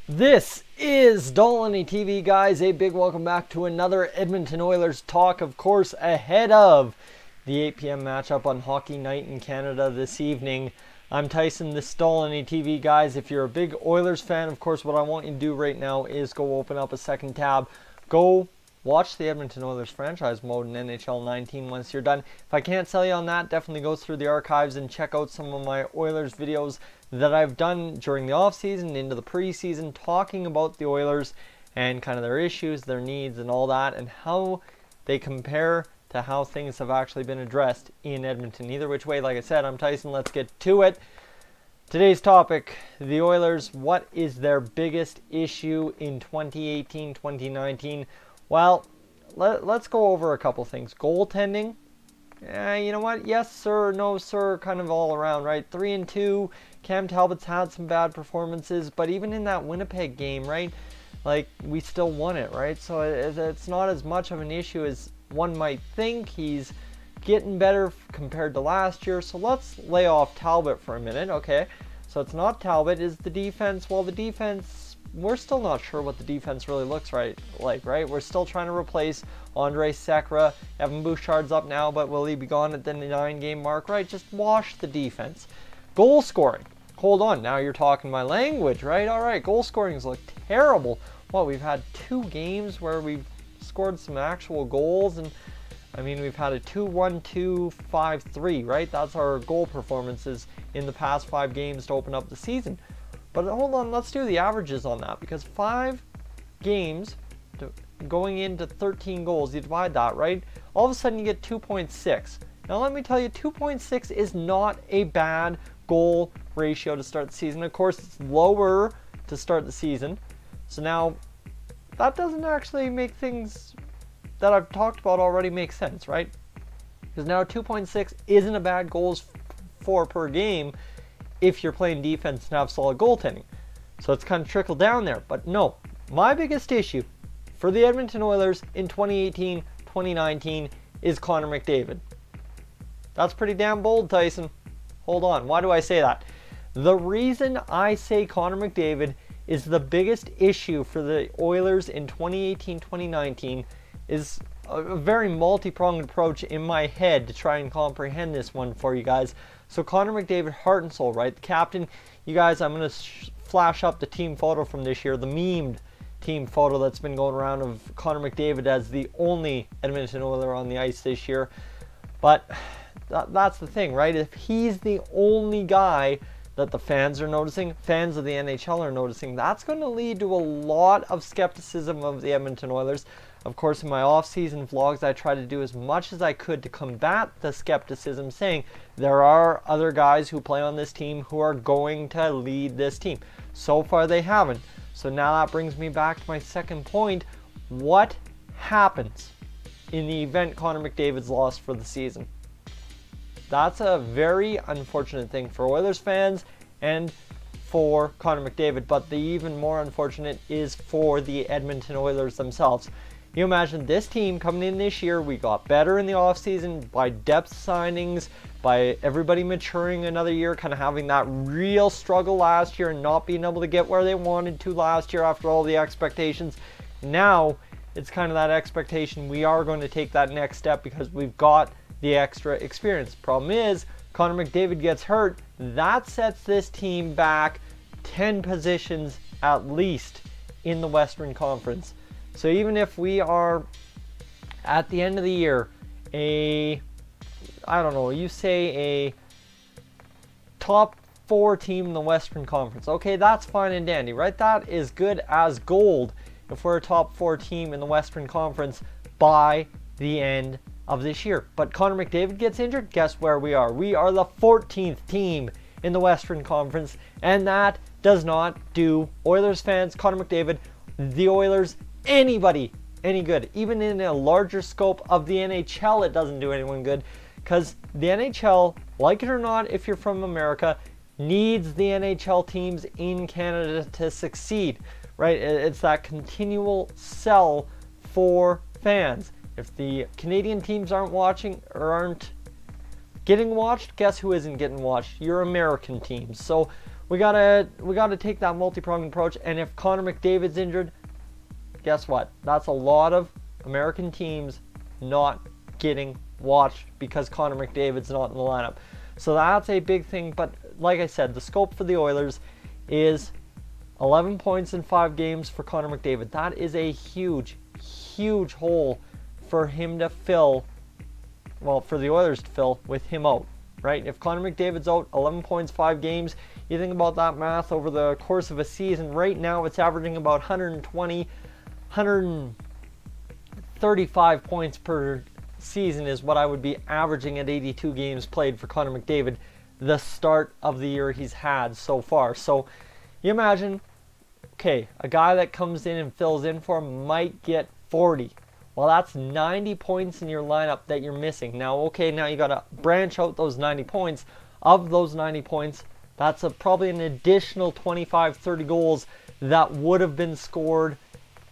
This is Dolany TV, guys. A big welcome back to another Edmonton Oilers talk, of course, ahead of the 8 p.m. matchup on Hockey Night in Canada this evening. I'm Tyson, this is Dolany TV, guys. If you're a big Oilers fan, of course, what I want you to do right now is go open up a second tab. Go watch the Edmonton Oilers franchise mode in NHL 19 once you're done. If I can't sell you on that, definitely go through the archives and check out some of my Oilers videos that I've done during the offseason, into the preseason, talking about the Oilers and kind of their issues, their needs, and all that, and how they compare to how things have actually been addressed in Edmonton. Either which way, like I said, I'm Tyson. Let's get to it. Today's topic, the Oilers. What is their biggest issue in 2018-2019? Well, let's go over a couple things. Goaltending. You know what? Yes, sir. No, sir. Kind of all around, right? 3-2. Cam Talbot's had some bad performances, but even in that Winnipeg game, right? Like, we still won it, right? So it's not as much of an issue as one might think. He's getting better compared to last year. So let's lay off Talbot for a minute, okay? So it's not Talbot. Is the defense? Well, the defense, we're still not sure what the defense really looks like, right? We're still trying to replace Andre Sekera. Evan Bouchard's up now, but will he be gone at the 9-game mark, right? Just wash the defense. Goal scoring. Hold on, now you're talking my language, right? All right, goal scorings look terrible. Well, we've had 2 games where we've scored some actual goals, and I mean, we've had a 2-1, 2-5-3, right? That's our goal performances in the past 5 games to open up the season. But hold on, let's do the averages on that, because 5 games going into 13 goals, you divide that, right? All of a sudden you get 2.6. Now let me tell you, 2.6 is not a bad goal ratio to start the season. Of course, it's lower to start the season. So now, that doesn't actually make things that I've talked about already make sense, right? Because now 2.6 isn't a bad goals for per game if you're playing defense and have solid goaltending. So it's kind of trickled down there. But no, my biggest issue for the Edmonton Oilers in 2018-2019 is Connor McDavid. That's pretty damn bold, Tyson. Hold on, why do I say that? The reason I say Connor McDavid is the biggest issue for the Oilers in 2018-2019 is a very multi-pronged approach in my head to try and comprehend this one for you guys. So Connor McDavid, heart and soul, right? The captain. You guys, I'm going to flash up the team photo from this year, the memed team photo that's been going around of Connor McDavid as the only Edmonton Oiler on the ice this year. But that's the thing, right? If he's the only guy that the fans are noticing, fans of the NHL are noticing, that's going to lead to a lot of skepticism of the Edmonton Oilers. Of course, in my off-season vlogs, I try to do as much as I could to combat the skepticism, saying there are other guys who play on this team who are going to lead this team. So far, they haven't. So now that brings me back to my second point. What happens in the event Connor McDavid's lost for the season? That's a very unfortunate thing for Oilers fans and for Connor McDavid, but the even more unfortunate is for the Edmonton Oilers themselves. You imagine this team coming in this year, we got better in the offseason by depth signings, by everybody maturing another year, kind of having that real struggle last year and not being able to get where they wanted to last year after all the expectations. Now, it's kind of that expectation we are going to take that next step because we've got the extra experience. Problem is, Connor McDavid gets hurt. That sets this team back 10 positions at least in the Western Conference. So even if we are at the end of the year, I don't know, you say a top 4 team in the Western Conference. Okay, that's fine and dandy, right? That is good as gold if we're a top 4 team in the Western Conference by the end of this year. But Connor McDavid gets injured, guess where we are? We are the 14th team in the Western Conference, and that does not do Oilers fans, Connor McDavid, the Oilers, anybody any good. Even in a larger scope of the NHL, it doesn't do anyone good, because the NHL, like it or not, if you're from America, needs the NHL teams in Canada to succeed, right? It's that continual sell for fans. If the Canadian teams aren't watching or aren't getting watched, guess who isn't getting watched? Your American teams. So we gotta take that multi-pronged approach. And if Connor McDavid's injured, guess what? That's a lot of American teams not getting watched because Connor McDavid's not in the lineup. So that's a big thing. But like I said, the scope for the Oilers is 11 points in 5 games for Connor McDavid. That is a huge, huge hole for him to fill. Well, for the Oilers to fill with him out, right? If Connor McDavid's out, 11 points, 5 games, you think about that math over the course of a season. Right now, it's averaging about 120, 135 points per season is what I would be averaging at 82 games played for Connor McDavid the start of the year he's had so far. So you imagine, okay, a guy that comes in and fills in for him might get 40. Well, that's 90 points in your lineup that you're missing. Now, okay, now you got to branch out those 90 points. Of those 90 points, that's probably an additional 25, 30 goals that would have been scored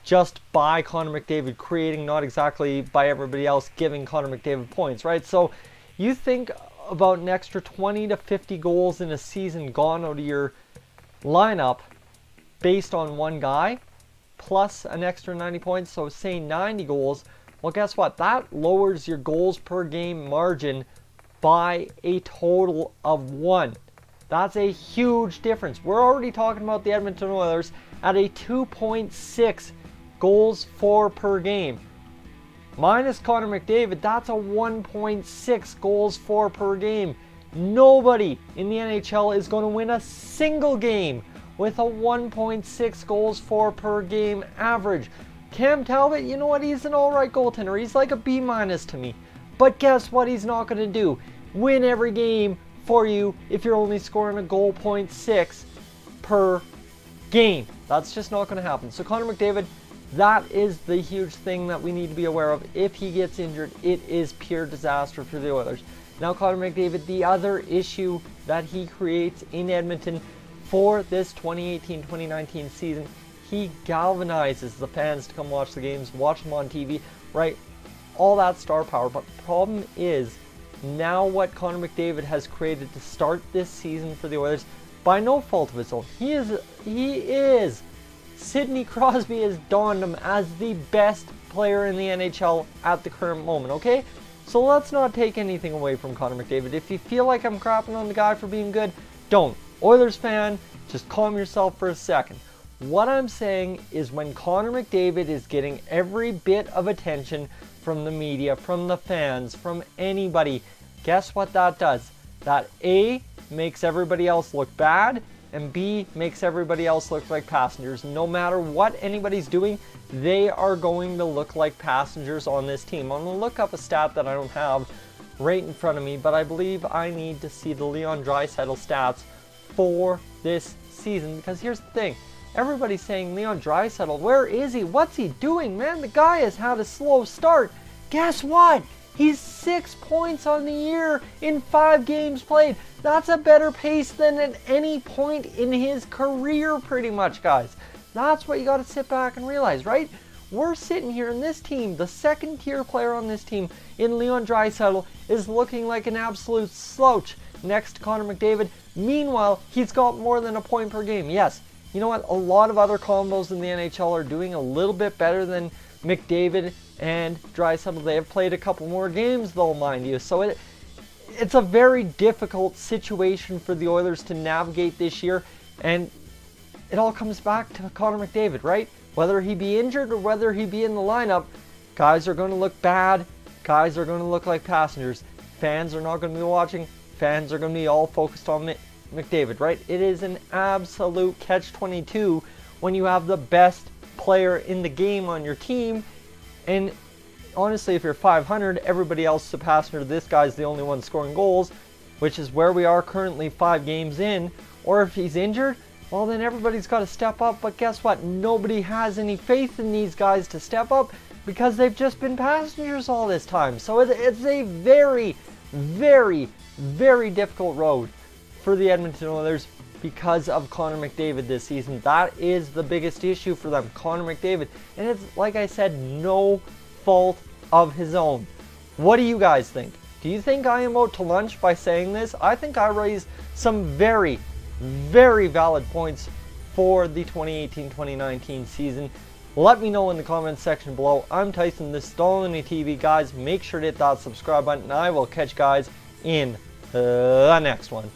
just by Connor McDavid creating, not exactly by everybody else giving Connor McDavid points, right? So you think about an extra 20 to 50 goals in a season gone out of your lineup based on one guy, plus an extra 90 points, so say 90 goals. Well, guess what? That lowers your goals per game margin by a total of 1. That's a huge difference. We're already talking about the Edmonton Oilers at a 2.6 goals for per game. Minus Connor McDavid, that's a 1.6 goals for per game. Nobody in the NHL is going to win a single game with a 1.6 goals for per game average. Cam Talbot, you know what? He's an alright goaltender. He's like a B- to me. But guess what he's not going to do? Win every game for you if you're only scoring a goal 0.6 per game. That's just not going to happen. So Connor McDavid, that is the huge thing that we need to be aware of. If he gets injured, it is pure disaster for the Oilers. Now Connor McDavid, the other issue that he creates in Edmonton for this 2018-2019 season, he galvanizes the fans to come watch the games, watch them on TV, right? All that star power. But the problem is, now what Connor McDavid has created to start this season for the Oilers, by no fault of his own, he is Sidney Crosby has dawned him as the best player in the NHL at the current moment, okay? So let's not take anything away from Connor McDavid. If you feel like I'm crapping on the guy for being good, don't. Oilers fan, just calm yourself for a second. What I'm saying is when Connor McDavid is getting every bit of attention from the media, from the fans, from anybody, guess what that does? That A, makes everybody else look bad, and B, makes everybody else look like passengers. No matter what anybody's doing, they are going to look like passengers on this team. I'm going to look up a stat that I don't have right in front of me, but I believe I need to see the Leon Draisaitl stats for this season, because here's the thing. Everybody's saying Leon Draisaitl, where is he? What's he doing, man? The guy has had a slow start. Guess what? He's 6 points on the year in 5 games played. That's a better pace than at any point in his career, pretty much, guys. That's what you got to sit back and realize, right? We're sitting here in this team, the second tier player on this team in Leon Draisaitl is looking like an absolute slouch next to Connor McDavid. Meanwhile, he's got more than a point per game. Yes, you know what? A lot of other combos in the NHL are doing a little bit better than McDavid and Draisaitl. They have played a couple more games though, mind you. So it's a very difficult situation for the Oilers to navigate this year, and it all comes back to Connor McDavid, right? Whether he be injured or whether he be in the lineup, guys are going to look bad. Guys are going to look like passengers. Fans are not going to be watching. Fans are going to be all focused on McDavid, right? It is an absolute catch-22 when you have the best player in the game on your team. And honestly, if you're 500, everybody else is a passenger. This guy's the only one scoring goals, which is where we are currently 5 games in. Or if he's injured, well, then everybody's got to step up. But guess what? Nobody has any faith in these guys to step up because they've just been passengers all this time. So it's a very, very, very difficult road for the Edmonton Oilers because of Connor McDavid this season. That is the biggest issue for them, Connor McDavid. And it's, like I said, no fault of his own. What do you guys think? Do you think I am out to lunch by saying this? I think I raised some very, very valid points for the 2018-2019 season. Let me know in the comments section below. I'm Tyson, this is Dolany TV, guys. Make sure to hit that subscribe button, and I will catch you guys in the next one.